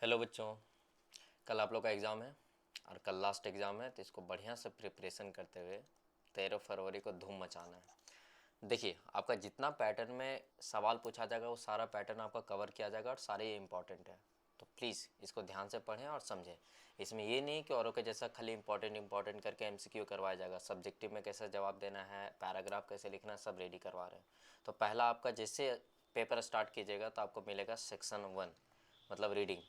Hello बच्चों। कल आप लोग का एग्ज़ाम है और कल लास्ट एग्ज़ाम है, तो इसको बढ़िया से प्रिपरेशन करते हुए 13 फरवरी को धूम मचाना है। देखिए, आपका जितना पैटर्न में सवाल पूछा जाएगा वो सारा पैटर्न आपका कवर किया जाएगा और सारे ये इंपॉर्टेंट है। तो प्लीज़ इसको ध्यान से पढ़ें और समझें। इसमें ये नहीं कि औरों के जैसा खाली इंपॉर्टेंट इंपॉर्टेंट करके एमसीक्यू करवाया जाएगा। सब्जेक्टिव में कैसे जवाब देना है, पैराग्राफ कैसे लिखना है, सब रेडी करवा रहे हैं। तो पहला आपका जैसे पेपर स्टार्ट कीजिएगा तो आपको मिलेगा सेक्शन 1, मतलब रीडिंग,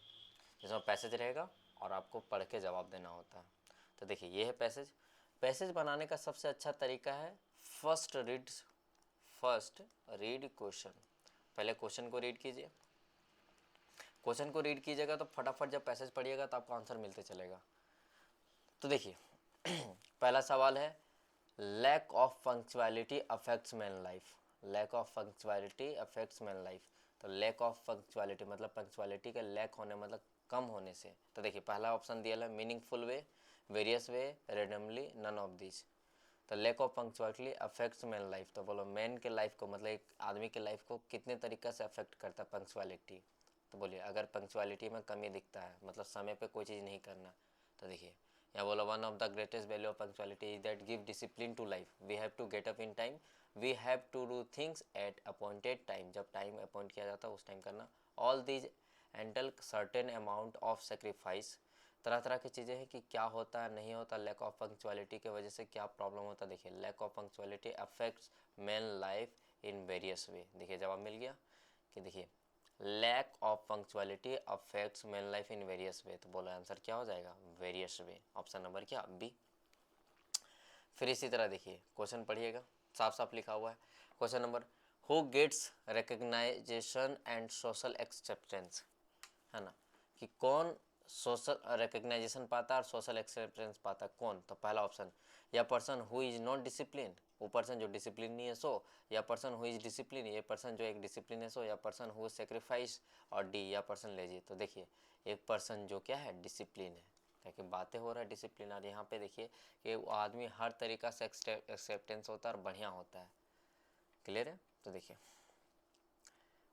जिसमें पैसेज रहेगा और आपको पढ़ के जवाब देना होता है। तो देखिए, ये है पैसेज। पैसेज बनाने का सबसे अच्छा तरीका है फर्स्ट रीड क्वेश्चन। पहले क्वेश्चन को रीड कीजिए। क्वेश्चन को रीड कीजिएगा तो फटाफट जब पैसेज पढ़िएगा तो आपको आंसर मिलते चलेगा। तो देखिए, पहला सवाल है, lack of punctuality affects man life. Lack of punctuality affects man life. तो लैक ऑफ पंक्चुअलिटी मतलब पंक्चुअलिटी के लैक होने मतलब कम होने से। तो देखिए, पहला ऑप्शन दिया है meaningful way, various way, randomly, none of this. तो lack of punctuality affects man life, तो बोलो मैन के लाइफ को मतलब एक आदमी के लाइफ को कितने तरीक़े से अफेक्ट करता है पंक्चुअलिटी। तो बोलिए, अगर पंक्चुअलिटी में कमी दिखता है मतलब समय पे कोई चीज़ नहीं करना, तो देखिए यहाँ बोला one of the greatest value of punctuality is that give discipline to life. We have to get up in time, we have to do things at appointed time. जब टाइम अपॉइंट किया जाता है उस टाइम करना। All these entail certain amount of sacrifice. तरह तरह की चीज़ें हैं कि क्या होता है नहीं होता, लैक ऑफ पंक्चुअलिटी की वजह से क्या प्रॉब्लम होता है। देखिए, lack of punctuality affects man life in various way. देखिए जवाब मिल गया कि देखिए lack of punctuality affects man life in various way. तो बोला आंसर क्या हो जाएगा, वेरियस वे। ऑप्शन नंबर क्या, बी। फिर इसी तरह देखिए क्वेश्चन पढ़िएगा, साफ साफ लिखा हुआ है। Question number, who gets recognisation and social acceptance, है ना, कि कौन सोशल रिकग्नाइजेशन पाता है और सोशल एक्सेप्टेंस पाता है, कौन। तो पहला ऑप्शन, या person who is not discipline, वो पर्सन जो डिसिप्लिन नहीं है सो, या पर्सन हु इज डिसिप्लिन, ये पर्सन जो एक डिसिप्लिन है सो, या पर्सन हु सेक्रीफाइस, और डी, या पर्सन लेजी। तो देखिए, एक पर्सन जो क्या है, डिसिप्लिन है, ताकि बातें हो रहा है डिसिप्लिन। और यहाँ पे देखिए कि वो आदमी हर तरीका से एक्सेप्टेंस होता है और बढ़िया होता है। क्लियर है। तो देखिए,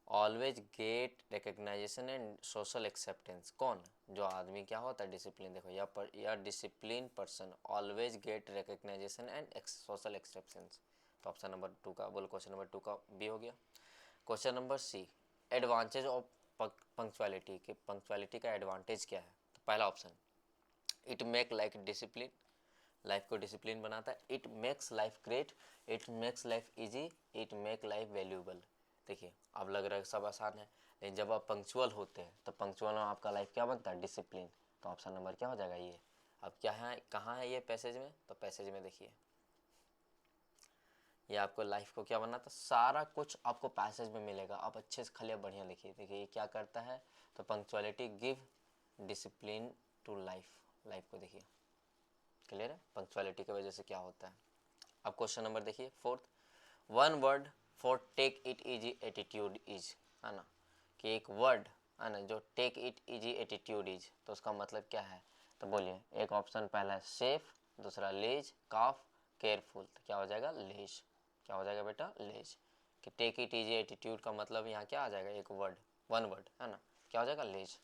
always get recognisation and social acceptance, कौन, जो आदमी क्या होता है, डिसिप्लिन। देखो या discipline person always get recognisation and social acceptance. तो ऑप्शन नंबर 2 का बोलो, क्वेश्चन नंबर 2 का बी हो गया। Question number C, advantage of punctuality, कि पंक्चुअलिटी का एडवांटेज क्या है। तो पहला option, it make like discipline, life को डिसिप्लिन बनाता है। It makes life great, it makes life easy, it make life valuable. देखिए, अब लग रहा है सब आसान है, लेकिन जब आप पंक्चुअल होते हैं तो पंक्चुअल में आपका लाइफ क्या बनता है, डिसिप्लिन। तो ऑप्शन नंबर क्या हो जाएगा, ये। अब क्या है, कहाँ है ये पैसेज में, तो पैसेज में देखिए ये आपको लाइफ को क्या बनाता है, सारा कुछ आपको पैसेज में मिलेगा। आप अच्छे से खाली बढ़िया लिखिए। देखिए ये क्या करता है, तो punctuality give discipline to life, life को देखिए। क्लियर है, पंक्चुअलिटी की वजह से क्या होता है। अब क्वेश्चन नंबर देखिए fourth, one word for take it easy attitude is, है ना, कि एक वर्ड है ना जो take it easy attitude is, तो उसका मतलब क्या है। तो बोलिए, एक ऑप्शन पहला है सेफ, दूसरा लेज, काफ, केयरफुल। तो क्या हो जाएगा, लेज। क्या हो जाएगा बेटा, लेज। कि टेक इट इजी एटीट्यूड का मतलब यहाँ क्या आ जाएगा, एक वर्ड, वन वर्ड, है ना, क्या हो जाएगा, लेज।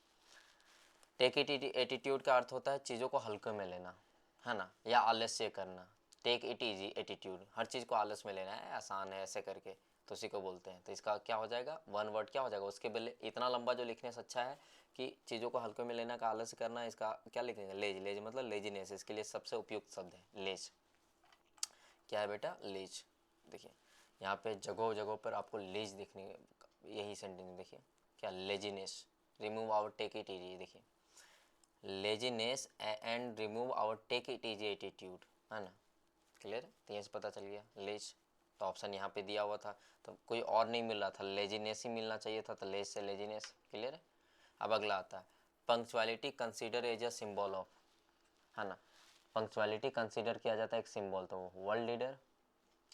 टेक इट एटीट्यूड का अर्थ होता है चीज़ों को हल्के में लेना, है ना, या आलस्य करना। टेक इट इजी एटीट्यूड, हर चीज़ को आलस में लेना है, आसान है ऐसे करके, तो उसी को बोलते हैं। तो इसका क्या हो जाएगा, वन वर्ड क्या हो जाएगा। उसके पहले इतना लंबा जो लिखने से अच्छा है कि चीज़ों को हल्के में लेना का आलस्य करना, इसका क्या लिखेंगे, लेज। लेज मतलब लेजीनेस, इसके लिए सबसे उपयुक्त शब्द है लेज। क्या है बेटा, लेज। देखिए यहाँ पे जगह जगह पर आपको लेज देखने, यही सेंटेंस देखिए, क्या, laziness, remove our take it easy. देखिए, laziness and remove our take it easy attitude, है ना। क्लियर है, तो यहीं से पता चल गया लेज। तो ऑप्शन यहाँ पे दिया हुआ था तो कोई और नहीं मिल रहा था, लेजीनेस ही मिलना चाहिए था, तो लेज से लेजीनेस। क्लियर है। अब अगला आता है, punctuality consider as a symbol of, है ना, पंक्चुअलिटी कंसीडर किया जाता है एक सिंबल, तो world leader,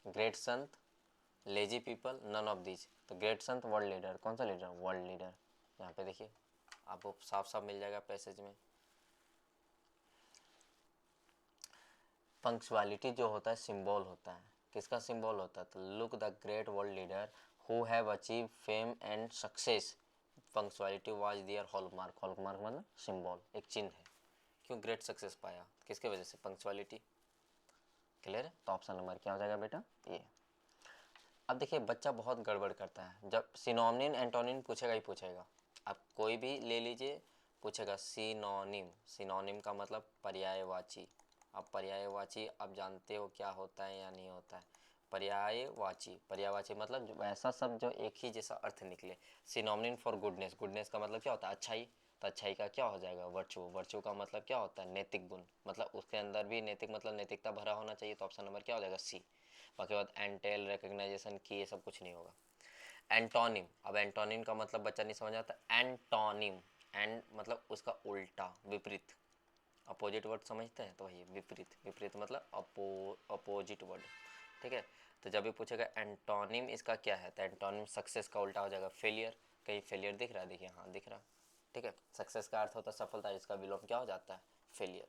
great sant, lazy people, none of these. तो ग्रेट संत, वर्ल्ड लीडर, कौन सा लीडर, वर्ल्ड लीडर। यहाँ पे देखिए आपको साफ साफ मिल जाएगा पैसेज में। पंक्चुअलिटी जो होता है सिंबल होता है, किसका सिंबल होता है, तो look the great world leader who have achieve fame and success punctuality was their hallmark, hallmark मतलब सिंबल, एक चिन्ह है। क्यों ग्रेट सक्सेस पाया, किसके वजह से, पंक्चुअलिटी। क्लियर है, तो ऑप्शन नंबर क्या हो जाएगा बेटा, ये। अब देखिए बच्चा बहुत गड़बड़ करता है, जब सिनोनिम एंटोनिम पूछेगा ही पूछेगा, आप कोई भी ले लीजिए, पूछेगा सिनोनिम, सिनोनिम का मतलब पर्यायवाची। अब पर्यायवाची आप जानते हो क्या होता है या नहीं होता है, पर्यायवाची, पर्यायवाची मतलब वैसा शब्द जो एक ही जैसा अर्थ निकले। सिनोनिम फॉर गुडनेस, गुडनेस का मतलब क्या होता है, अच्छाई, तो अच्छाई का क्या हो जाएगा, वर्चू, वर्चू का मतलब क्या होता है, नैतिक गुण, मतलब उसके अंदर भी नैतिक मतलब नैतिकता भरा होना चाहिए, तो ऑप्शन नंबर क्या हो जाएगा, सी। बाकी बाद एंटेल, रिकग्नाइजेशन की, ये सब कुछ नहीं होगा। एंटोनिम, अब एंटोनिम का मतलब बच्चा नहीं समझ आता, एंटोनिम, एंड मतलब उसका उल्टा, विपरीत, अपोजिट वर्ड समझते हैं, तो वही विपरीत, विपरीत मतलब अपोजिट वर्ड, ठीक है। तो जब भी पूछेगा एंटोनिम इसका क्या है, तो एंटोनिम सक्सेस का उल्टा हो जाएगा फेलियर। कहीं फेलियर दिख रहा है, देखिए हाँ दिख रहा, ठीक है। सक्सेस का अर्थ होता है सफलता, इसका विलोम क्या हो जाता है, फेलियर।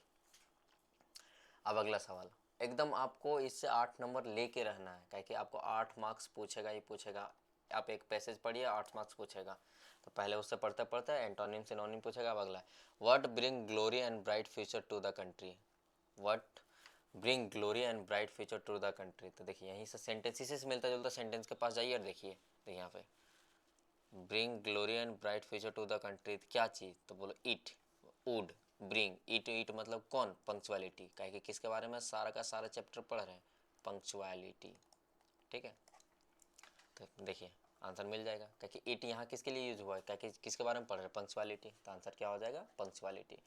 अब अगला सवाल, एकदम आपको इससे 8 नंबर लेके रहना है, क्या कि आपको 8 मार्क्स पूछेगा ही पूछेगा। आप एक पैसेज पढ़िए, 8 मार्क्स पूछेगा, तो पहले उससे पढ़ते पढ़ते एंटोनिम सिनोनिम पूछेगा। अब अगला, what bring glory and bright future to the country, what bring glory and bright future to the country. तो देखिए यहीं से सेंटेंस, इसी से मिलता जुलता सेंटेंस के पास जाइए और देखिए, देखिए यहाँ पे bring glory and bright future to the country, क्या चीज़, तो बोलो it, would bring, it, it मतलब कौन, पंक्चुअलिटी, काहे कि किसके बारे में सारा का सारा चैप्टर पढ़ रहे हैं, पंक्चुअलिटी, ठीक है। तो देखिए आंसर मिल जाएगा, क्योंकि इट यहाँ किसके लिए यूज हुआ है, क्योंकि किसके बारे में पढ़ रहे हैं, पंक्चुअलिटी, तो आंसर क्या हो जाएगा, पंक्चुअलिटी।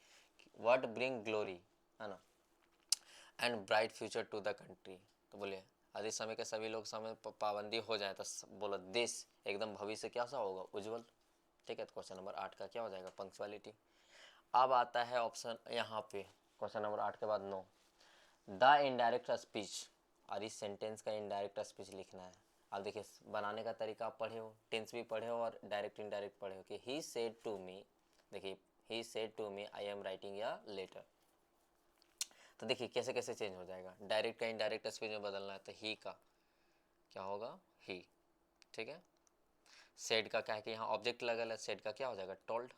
व्हाट ब्रिंग ग्लोरी, है ना, and bright future to the country, तो बोलिए यदि समय के सभी लोग समय पाबंदी हो जाए तो बोलो देश एकदम भविष्य क्या सा होगा, उज्जवल, ठीक है। तो क्वेश्चन नंबर 8 का क्या हो जाएगा, पंक्चुअलिटी। अब आता है ऑप्शन यहाँ पे क्वेश्चन नंबर 8 के बाद 9, द इनडायरेक्ट स्पीच, और इस सेंटेंस का इनडायरेक्ट स्पीच लिखना है। अब देखिए बनाने का तरीका आप पढ़े हो, टेंस भी पढ़े हो और डायरेक्ट इनडायरेक्ट पढ़े हो, कि ही सेड टू मी, देखिए he said to me I am writing a letter, तो देखिए कैसे कैसे चेंज हो जाएगा, डायरेक्ट का इनडायरेक्ट स्पीच में बदलना है, तो ही का क्या होगा, ही, ठीक है। सेड का क्या है कि यहाँ ऑब्जेक्ट लगा है, सेड का क्या हो जाएगा, टोल्ड,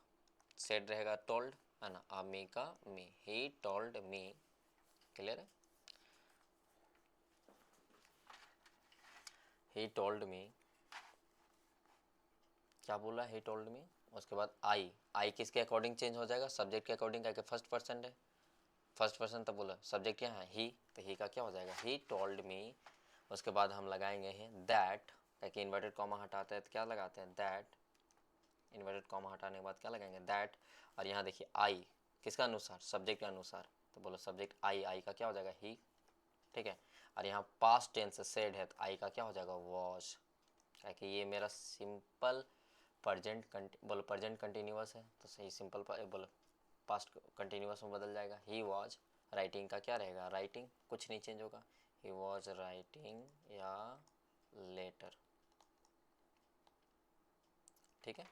सेड रहेगा टोल्ड, है ना, आ मी का मी, ही टोल्ड मी, क्लियर है, ही टोल्ड मी, क्या बोला, ही टोल्ड मी। उसके बाद आई, आई किसके अकॉर्डिंग चेंज हो जाएगा, सब्जेक्ट के अकॉर्डिंग, क्या फर्स्ट पर्सन है, फर्स्ट पर्सन, तब बोला सब्जेक्ट क्या है, ही, तो ही का क्या हो जाएगा, ही टोल्ड मी। उसके बाद हम लगाएंगे हैं दैट, ताकि इन्वर्टेड कॉमा हटाते हैं तो क्या लगाते हैं, दैट, इन्वर्टेड कॉमा हटाने के बाद क्या लगाएंगे, दैट, और यहाँ देखिए आई किसका अनुसार, सब्जेक्ट के अनुसार, तो बोलो सब्जेक्ट आई, आई का क्या हो जाएगा, ही, ठीक है। और यहाँ पास्ट टेंस सेड है, तो आई का क्या हो जाएगा, वॉज, क्या कि ये मेरा सिंपल प्रजेंट बोलो प्रजेंट कंटिन्यूअस है, तो सही सिंपल बोलो पास्ट कंटिन्यूअस में बदल जाएगा, ही वॉज राइटिंग का क्या रहेगा, राइटिंग, कुछ नहीं चेंज होगा, he was writing a letter, ठीक है।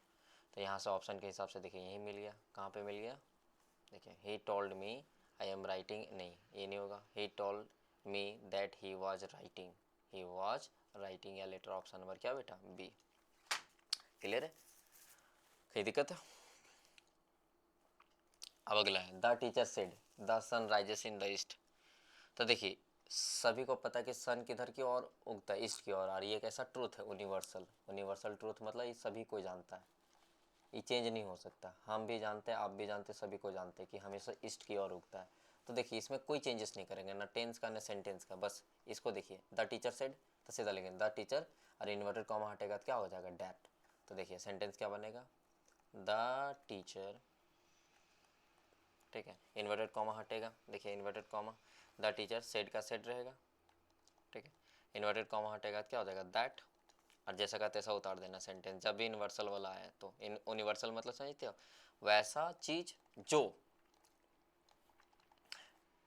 तो यहाँ से ऑप्शन के हिसाब से देखिए यही मिल गया, कहाँ पे मिल गया, देखिए he told me I am writing, नहीं ये नहीं होगा, he told me that he was writing, he was writing a letter, option number क्या बेटा, बी, क्लियर है, कोई दिक्कत है। अब अगला है the teacher said the sun rises in the east, तो देखिए सभी को पता है कि सन किधर की ओर उगता है, ईस्ट की ओर, और ये एक ऐसा ट्रूथ है यूनिवर्सल, यूनिवर्सल ट्रूथ मतलब ये सभी कोई जानता है, ये चेंज नहीं हो सकता, हम भी जानते हैं, आप भी जानते हैं, सभी को जानते हैं कि हमेशा ईस्ट की ओर उगता है। तो देखिए इसमें कोई चेंजेस नहीं करेंगे, ना टेंस का ना सेंटेंस का, बस इसको देखिए द टीचर सेड, तो सीधा लिखेंगे द टीचर, और इन्वर्टेड कॉमा हटेगा तो क्या हो जाएगा, डैट, तो देखिए सेंटेंस क्या बनेगा, द टीचर, ठीक है, इन्वर्टेड कॉमा हटेगा, देखिए inverted comma, the teacher said का सेड रहेगा, ठीक है, इन्वर्टेड कॉमा हटेगा तो क्या हो जाएगा, दैट, और जैसा का तैसा उतार देना सेंटेंस, जब भी यूनिवर्सल वाला आया तो यूनिवर्सल मतलब समझते हो, वैसा चीज जो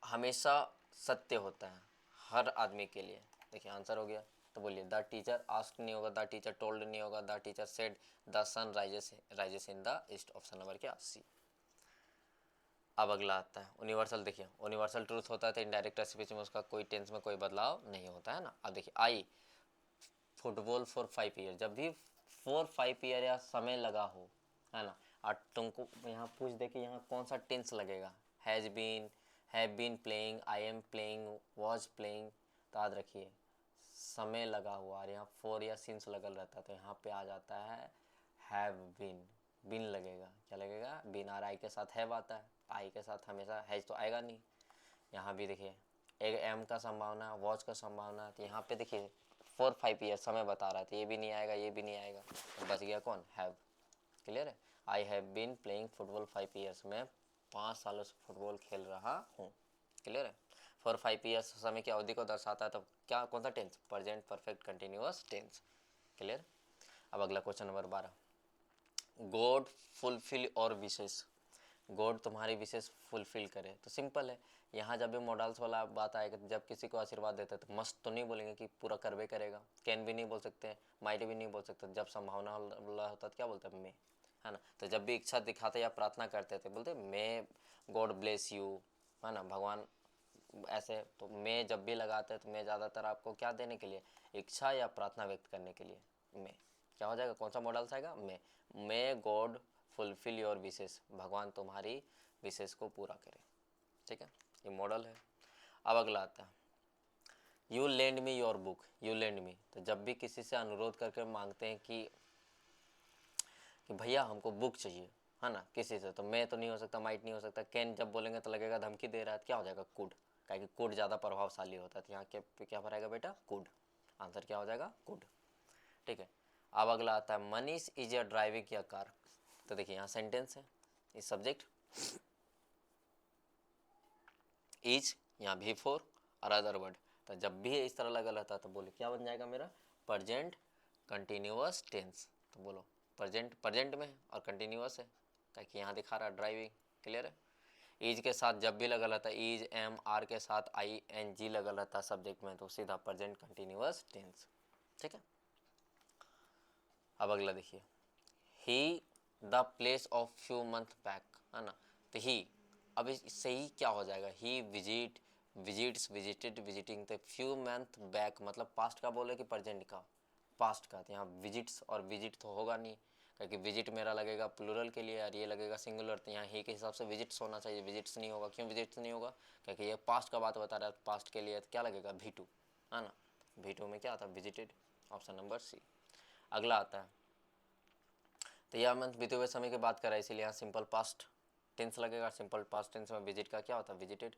हमेशा सत्य होता है हर आदमी के लिए, देखिए आंसर हो गया। तो बोलिए द टीचर आस्क्ड नहीं होगा, द टीचर टोल्ड नहीं होगा, the teacher said the sun rises in the east, option number क्या, सी। अब अगला आता है यूनिवर्सल, देखिए यूनिवर्सल ट्रूथ होता है तो इनडायरेक्ट स्पीच में उसका कोई टेंस में कोई बदलाव नहीं होता है ना। अब देखिए आई फुटबॉल फॉर 5 ईयर, जब भी 4-5 ईयर या समय लगा हो, है ना। और तुमको यहाँ पूछ दे कि यहाँ कौन सा टेंस लगेगा, has been, have been playing, I am playing, was playing, तो याद रखिए समय लगा हुआ और यहाँ फोर या सिंस लगल रहता है तो यहाँ पे आ जाता है हैव बीन, बीन लगेगा, क्या लगेगा, बीन। और आई के साथ हैव आता है, आई के साथ हमेशा हैज तो आएगा नहीं। यहाँ भी देखिए एक एम का संभावना, वॉच का संभावना, तो यहाँ पे देखिए 4-5 ईयर समय बता रहा था, ये भी नहीं आएगा, ये भी नहीं आएगा, तो बच गया कौन, हैव। क्लियर है। I have been playing football 5 years, मैं 5 सालों से फुटबॉल खेल रहा हूँ। क्लियर है। 4-5 ईयर्स समय की अवधि को दर्शाता है, तो क्या कौन सा tense, present perfect continuous tense. Clear. अब अगला क्वेश्चन नंबर 12, गॉड फुलफिल और विशेष, गॉड तुम्हारी विशेष फुलफिल करे, तो सिंपल है। यहाँ जब भी मॉडल्स वाला बात आएगा, जब किसी को आशीर्वाद देते हैं तो मस्त तो नहीं बोलेंगे कि पूरा करवे करेगा, कैन भी नहीं बोल सकते, माइट भी नहीं बोल सकते, जब संभावना वाला होता है क्या बोलते हैं, मे, है ना। तो जब भी इच्छा दिखाते या प्रार्थना करते थे बोलते मे गॉड ब्लेस यू, है ना, भगवान ऐसे। तो मे जब भी लगाते हैं तो मे ज़्यादातर आपको क्या देने के लिए, इच्छा या प्रार्थना व्यक्त करने के लिए, मे क्या हो जाएगा, कौन सा मॉडल्स आएगा, मे गॉड फुलफिल योर विशेष, भगवान तुम्हारी विशेष को पूरा करे। ठीक है, ये मॉडल है। अब अगला आता है you lend me your book, you lend me, तो जब भी किसी से अनुरोध करके मांगते हैं कि भैया हमको बुक चाहिए, है ना, किसी से, तो मैं तो नहीं हो सकता, माइट नहीं हो सकता, कैन जब बोलेंगे तो लगेगा धमकी दे रहा है, क्या हो जाएगा, कुड, क्योंकि कुड ज़्यादा प्रभावशाली होता है, तो यहाँ पे क्या भराएगा बेटा, कुड, आंसर क्या हो जाएगा, कुड। ठीक है। अब अगला आता है मनीष इज अ ड्राइविंग या कार, तो देखिए यहाँ सेंटेंस है, इस सब्जेक्ट इज, यहाँ भी फोर और अदर वर्ड, तो जब भी इस तरह लगा रहता है तो बोले क्या बन जाएगा मेरा, प्रेजेंट कंटिन्यूअस टेंस, तो बोलो प्रेजेंट, प्रेजेंट में है और कंटिन्यूअस है, ताकि यहाँ दिखा रहा है ड्राइविंग। क्लियर है। इज के साथ जब भी लगा रहता है, इज एम आर के साथ आई एन जी लगा रहता है सब्जेक्ट में, तो सीधा प्रेजेंट कंटिन्यूअस टेंस। ठीक है। अब अगला देखिए he the place of few month back, है ना, तो ही, अब इससे ही क्या हो जाएगा, ही विजिट, विजिट्स, विजिटेड, विजिटिंग, तो फ्यू मंथ बैक मतलब पास्ट का बोले कि प्रेजेंट का, पास्ट का, तो यहाँ विजिट्स और विजिट तो होगा नहीं, क्योंकि विजिट मेरा लगेगा प्लूरल के लिए और ये लगेगा सिंगुलर, तो यहाँ ही के हिसाब से विजिट्स होना चाहिए, विजिट्स नहीं होगा, क्यों विजिट्स नहीं होगा, क्योंकि ये पास्ट का बात बता रहा है, पास्ट के लिए तो क्या लगेगा, V2, है ना, V2 में क्या आता है, विजिटेड, ऑप्शन नंबर सी। अगला आता है, तो यह मंथ बीते हुए समय की बात कर रहा है, इसीलिए यहाँ सिंपल पास्ट टेंस लगेगा, सिंपल पास्ट टेंस में विजिट का क्या होता है, विजिटेड।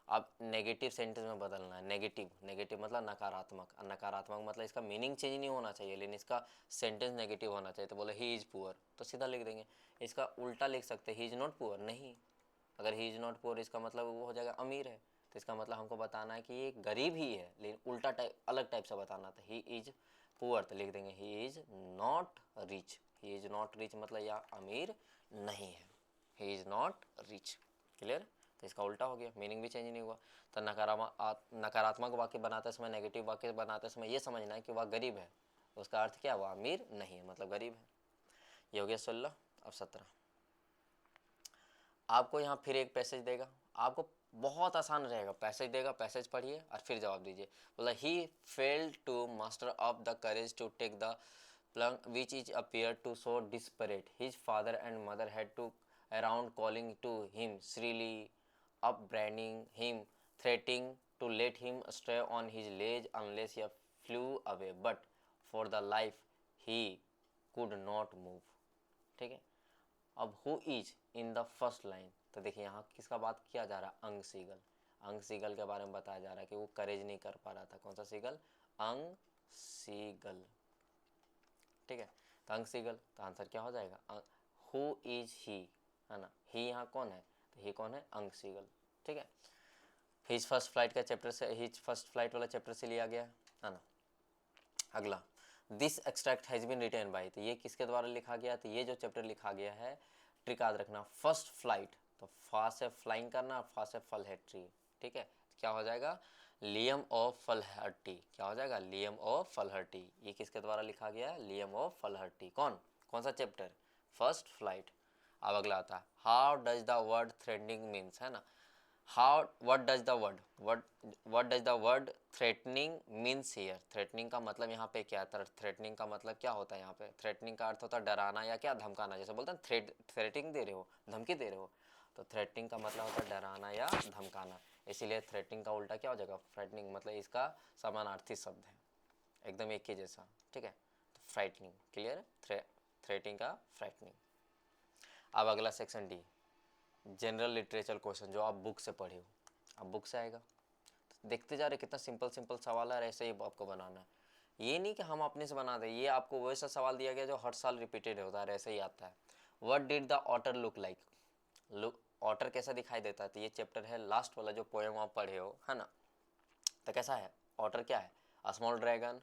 अब नेगेटिव सेंटेंस में बदलना है, नेगेटिव, नेगेटिव मतलब नकारात्मक, नकारात्मक मतलब इसका मीनिंग चेंज नहीं होना चाहिए, लेकिन इसका सेंटेंस नेगेटिव होना चाहिए, तो बोले ही इज़ पुअर, तो सीधा लिख देंगे। इसका उल्टा लिख सकते हैं, ही इज़ नॉट पुअर, नहीं, अगर ही इज़ नॉट पुअर इसका मतलब वो हो जाएगा अमीर है, तो इसका मतलब हमको बताना है कि ये गरीब ही है, लेकिन उल्टा टाइप, अलग टाइप से बताना था, ही इज़ पुअर, तो लिख देंगे he is not rich, he is not rich मतलब यह अमीर नहीं है, he is not rich. Clear. तो इसका उल्टा हो गया, मीनिंग भी चेंज नहीं हुआ। तो नकारात्मक वाक्य बनाते समय, नेगेटिव वाक्य बनाते समय ये समझना है कि वह गरीब है, उसका अर्थ क्या है, वह अमीर नहीं है, मतलब गरीब है। ये हो गया 16। अब 17, आपको यहाँ फिर एक पैसेज देगा, आपको बहुत आसान रहेगा, पैसेज देगा, पैसेज पढ़िए और फिर जवाब दीजिए। बोला he failed to master of the courage to take the plunge which is appeared to so desperate. His father and mother had to around calling to him shrilly, upbraiding him, threatening to let him stay on his ledge unless he flew away. But for the life he could not move. ठीक है। अब who is in the first line, तो देखिए यहाँ किसका बात किया जा रहा है, अंग सीगल, अंग सीगल के बारे में बताया जा रहा है कि वो करेज नहीं कर पा रहा था, कौन सा सीगल, अंग सीगल। ठीक है। तो अंग सीगल, तो आंसर क्या हो जाएगा, हु इज ही, है ना, ही यहाँ कौन है, तो ही कौन है, अंग सीगल। ठीक है। हिज फर्स्ट फ्लाइट का चैप्टर से, हिज फर्स्ट फ्लाइट वाला चैप्टर से लिया गया है ना। अगला, this extract has been written by, तो ये किसके द्वारा लिखा गया, तो ये जो चैप्टर लिखा गया है, ट्रिक याद रखना, फर्स्ट फ्लाइट, तो फा से फ्लाइंग करना और फा से फल है ट्री। ठीक है। तो क्या हो जाएगा, लियम ऑफ फलहर्टी, क्या हो जाएगा, लियम ऑफ फलहर्टी, ये किसके द्वारा लिखा गया है, लियम ऑफ फलहर्टी, कौन, कौन सा चैप्टर, फर्स्ट फ्लाइट। अब अगला आता है, how does the word threatening means, है ना, how what does the word what does the word threatening means here? Threatening का मतलब यहाँ पे क्या है? थ्रेटनिंग का मतलब क्या होता है यहाँ पे? थ्रेटनिंग का अर्थ होता है डराना या क्या, धमकाना। जैसे बोलते हैं थ्रेटिंग दे रहे हो, धमकी दे रहे हो, तो थ्रेटनिंग का मतलब होता है डराना या धमकाना। इसीलिए थ्रेटनिंग का उल्टा क्या हो जाएगा? फ्राइटनिंग। मतलब इसका समानार्थी शब्द है, एकदम एक ही जैसा, ठीक है। तो फ्राइटनिंग, क्लियर है? थ्रेटिंग का फ्राइटनिंग। अब अगला section D, general literature question जो आप बुक से पढ़े हो। अब बुक से आएगा, देखते जा रहे कितना सिंपल सिंपल सवाल है, ऐसे ही आपको बनाना है। ये नहीं कि हम अपने से बना दें, ये आपको वैसा सवाल दिया गया जो हर साल रिपीटेड होता है, ऐसे ही आता है। What did the author look like? Look, author कैसा दिखाई देता है? तो ये चैप्टर है लास्ट वाला जो पोएम आप पढ़े हो, है ना। तो कैसा है ऑटर? क्या है? अ स्मॉल ड्रैगन,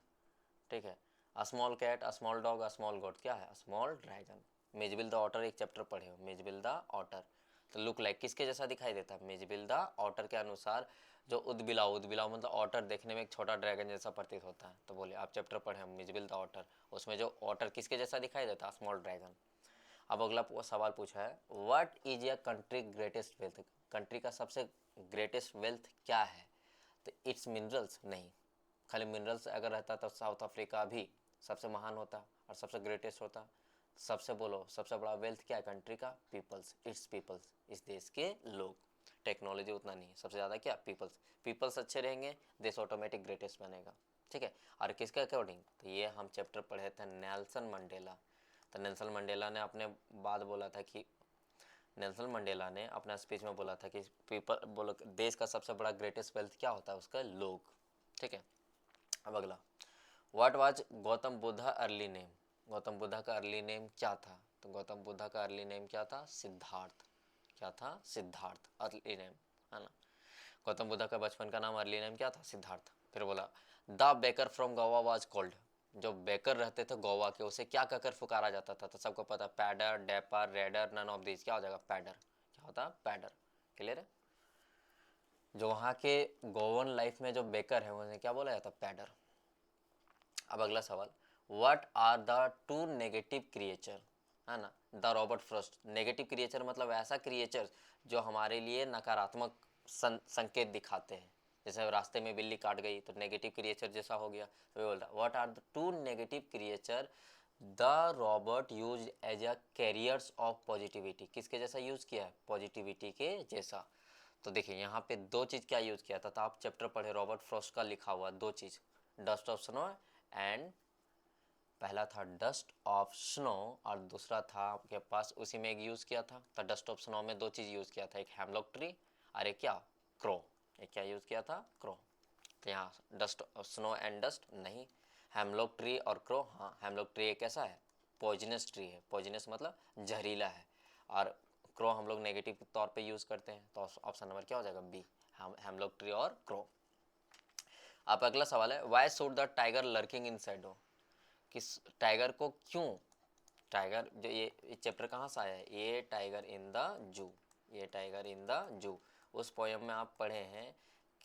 ठीक है। A small cat, a small dog, a small goat, क्या है? A small dragon. Mijbil the otter एक चैप्टर पढ़े हो, मेजबिल द ऑटर। तो लुक लाइक किसके जैसा दिखाई देता है? मेजबिल द ऑटर के अनुसार जो उदबिलाव, उदबिलाव मतलब ऑटर देखने में एक छोटा ड्रैगन जैसा प्रतीत होता है। तो बोले आप चैप्टर पढ़े हम मेजबिल द ऑटर, उसमें जो ऑटर किसके जैसा दिखाई देता है? Small dragon. अब अगला सवाल पूछा है, what is a country greatest wealth? Country का सबसे ग्रेटेस्ट वेल्थ क्या है? तो इट्स मिनरल्स, नहीं। खाली मिनरल्स अगर रहता तो साउथ अफ्रीका भी सबसे महान होता और सबसे ग्रेटेस्ट होता। सबसे बोलो सबसे बड़ा वेल्थ क्या है कंट्री का? पीपल्स, इट्स पीपल्स, इस देश के लोग। टेक्नोलॉजी उतना नहीं है, सबसे ज़्यादा क्या? पीपल्स। पीपल्स अच्छे रहेंगे, देश ऑटोमेटिक ग्रेटेस्ट बनेगा, ठीक है। और किसके अकॉर्डिंग? तो ये हम चैप्टर पढ़े थे नेल्सन मंडेला। तो नेल्सन मंडेला ने अपने बाद बोला था कि नेल्सन मंडेला ने अपना स्पीच में बोला था कि पीपल बोलो देश का सबसे बड़ा ग्रेटेस्ट वेल्थ क्या होता है? उसका लोग, ठीक है। अब अगला, what was Gautam Buddha early name? Gautam Buddha का अर्ली नेम क्या था? तो गौतम बुद्धा का अर्ली नेम क्या था? सिद्धार्थ। क्या था? सिद्धार्थ अर्ली नेम, है ना। गौतम बुद्धा का बचपन का नाम अर्ली नेम क्या था? सिद्धार्थ। फिर बोला the baker from Goa was called? जो बेकर रहते थे गोवा के, उसे क्या कहकर पुकारा जाता था? तो सबको पता, pader, डेपर, raider, none of this, क्या हो जाएगा? पैडर। क्या होता? पैडर। क्लियर है? जो वहाँ के गोवन लाइफ में जो बेकर है उन्हें क्या बोला जाता? पैडर। अब अगला सवाल, what are the two negative creature? है ना। The Robert Frost, negative creature मतलब ऐसा क्रिएचर जो हमारे लिए नकारात्मक संकेत दिखाते हैं। जैसे रास्ते में बिल्ली काट गई तो नेगेटिव क्रिएचर जैसा हो गया। तो ये बोल रहा what are the two negative creature the Robert use as a carriers of positivity? किसके जैसा यूज किया है? पॉजिटिविटी के जैसा। तो देखिए यहाँ पे दो चीज़ क्या यूज़ किया था, तो आप चैप्टर पढ़े रॉबर्ट फ्रॉस्ट का लिखा हुआ दो चीज़, डस्ट ऑफ स्नो एंड, पहला था डस्ट ऑफ स्नो और दूसरा था आपके पास उसी में एक यूज़ किया था। तो डस्ट ऑफ स्नो में दो चीज़ यूज़ किया था, एक हेमलॉक ट्री और एक क्या? क्रो। एक क्या यूज़ किया था? क्रो। तो यहाँ dust of snow and dust नहीं, हेमलॉक ट्री और क्रो। हाँ, हेमलॉक ट्री एक ऐसा है पॉइजनस ट्री है, पॉइजनस मतलब जहरीला है, और क्रो हम लोग नेगेटिव तौर पे यूज़ करते हैं। तो ऑप्शन नंबर क्या हो जाएगा? बी, हेमलॉक ट्री और क्रो। अब अगला सवाल है, why should the tiger lurking in Shadow? किस टाइगर को क्यों? टाइगर जो ये चैप्टर कहाँ से आया है? ये टाइगर इन द जू, ये टाइगर इन द जू। उस पोयम में आप पढ़े हैं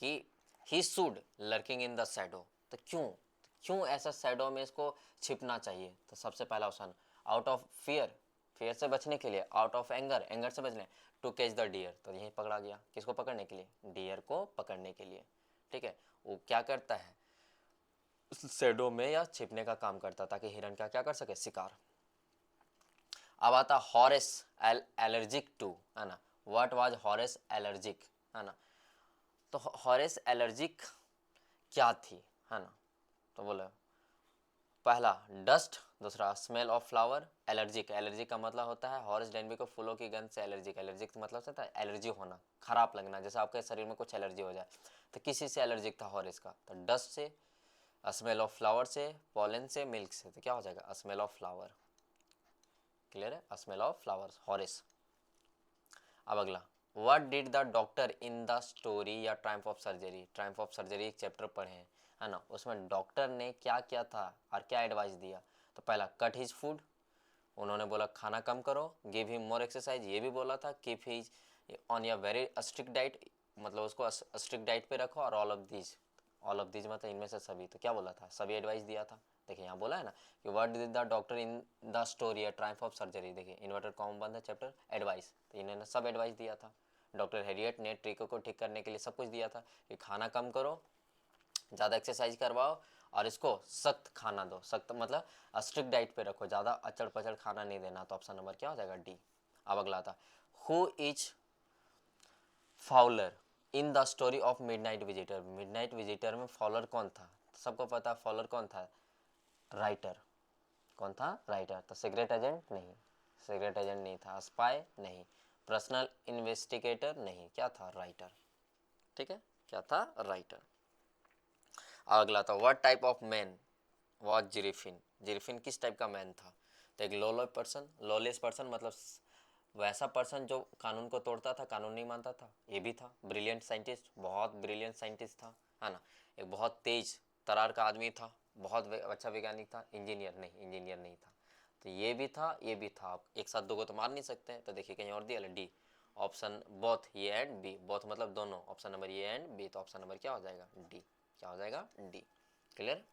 कि he should lurking in the shadow. तो क्यों, क्यों ऐसा शैडो में इसको छिपना चाहिए? तो सबसे पहला option, out of fear, fear से बचने के लिए, आउट ऑफ एंगर, एंगर से बचने, टू कैच द डियर। तो यही पकड़ा गया, किसको पकड़ने के लिए? डियर को पकड़ने के लिए, ठीक है। वो क्या करता है? शेडो में या छिपने का काम करता ताकि हिरन का क्या कर सके? शिकार। अब आता हॉरेस एलर्जिक टू, है ना। व्हाट वाज हॉरेस एलर्जिक, है ना। तो हॉरेस एलर्जिक क्या थी, है ना। तो बोले पहला डस्ट, दूसरा smell of flower. Allergic, allergic का मतलब होता है हॉरेस डेनबी को फूलों की गंध से एलर्जिक, एलर्जिक का मतलब होता है एलर्जी होना, खराब लगना, जैसे आपके शरीर में कुछ एलर्जी हो जाए। तो किसी से एलर्जिक था हॉरेस का? तो डस्ट से, स्मेल ऑफ फ्लावर से, पॉलन से, मिल्क से। तो क्या हो जाएगा? Smell of flower. क्लियर है? Smell of flowers, Horace. अब अगला, what did the doctor in the story या triumph of surgery? Triumph of surgery एक चैप्टर पढ़े हैं, है ना। उसमें डॉक्टर ने क्या किया था और क्या एडवाइस दिया? तो पहला कट हिज फूड, उन्होंने बोला खाना कम करो। गिव हिम मोर एक्सरसाइज, ये भी बोला था। कीप हिज ऑन या वेरी स्ट्रिक्ट डाइट, मतलब उसको स्ट्रिक्ट डाइट पे रखो। और ऑल ऑफ दीज मतलब इनमें से सभी। तो क्या बोला था? सभी एडवाइस दिया था। देखिए यहाँ बोला है ना कि what did the doctor in the story या ट्रायम्फ ऑफ सर्जरी। देखिए इन्वर्टेड कॉमा बंद है चैप्टर, एडवाइस, तो इन्होंने सब एडवाइस दिया था। डॉक्टर हैरियट ने ट्रिको को ठीक करने के लिए सब कुछ दिया था कि खाना कम करो, ज़्यादा एक्सरसाइज करवाओ और इसको सख्त खाना दो। सख्त मतलब स्ट्रिक्ट डाइट पे रखो, ज़्यादा अचड़ पचड़ खाना नहीं देना। तो ऑप्शन नंबर क्या हो जाएगा? डी। अब अगला था, who is Fowler in the story of midnight visitor. Midnight visitor में फॉलर कौन था? सबको पता है फॉलर कौन था? राइटर। कौन था? राइटर। तो सीक्रेट एजेंट? नहीं, सीक्रेट एजेंट नहीं था। स्पाई? नहीं। Personal investigator? नहीं। क्या था? राइटर। ठीक है, क्या था? राइटर। अगला था, what type of man was Griffin. Griffin किस टाइप का मैन था? तो एक लॉलेस पर्सन। लॉलेस पर्सन मतलब वैसा पर्सन जो कानून को तोड़ता था, कानून नहीं मानता था, ये भी था। ब्रिलियंट साइंटिस्ट, बहुत ब्रिलियंट साइंटिस्ट था, है ना। एक बहुत तेज तरार का आदमी था, बहुत अच्छा वैज्ञानिक था। इंजीनियर नहीं, इंजीनियर नहीं था। तो ये भी था, ये भी था। आप एक साथ दो को तो मार नहीं सकते हैं, तो देखिए कहीं और दिया D. Option both A and B, both मतलब दोनों। Option number A and B, तो ऑप्शन नंबर क्या हो जाएगा? डी। क्या हो जाएगा? डी। क्लियर।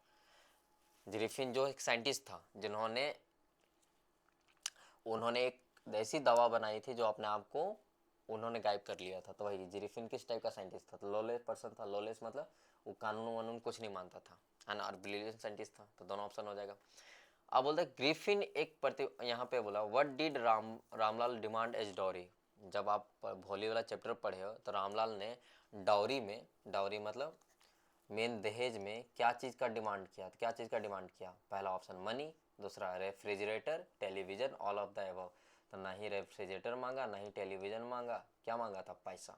ग्रिफिन जो एक साइंटिस्ट था, जिन्होंने उन्होंने एक ऐसी दवा बनाई थी जो अपने आप को उन्होंने गायब कर लिया था। तो वही जिरिफिन किस टाइप का साइंटिस्ट था? तो लॉलेस पर्सन था। लॉलेस मतलब वो कानून वानून कुछ नहीं मानता था, है ना। और ब्रिलियंट साइंटिस्ट था, तो दोनों ऑप्शन हो जाएगा। अब बोलते ग्रिफिन एक प्रति यहाँ पे बोला, what did Ramlal demand as dowry. जब आप भोली वाला चैप्टर पढ़े हो तो रामलाल ने डाउरी में, डाउरी मतलब मेन दहेज में क्या चीज़ का डिमांड किया? क्या चीज़ का डिमांड किया? पहला ऑप्शन मनी, दूसरा refrigerator, television, all of the above. तो ना ही रेफ्रिजरेटर मांगा, ना ही टेलीविज़न मांगा, क्या मांगा था? पैसा।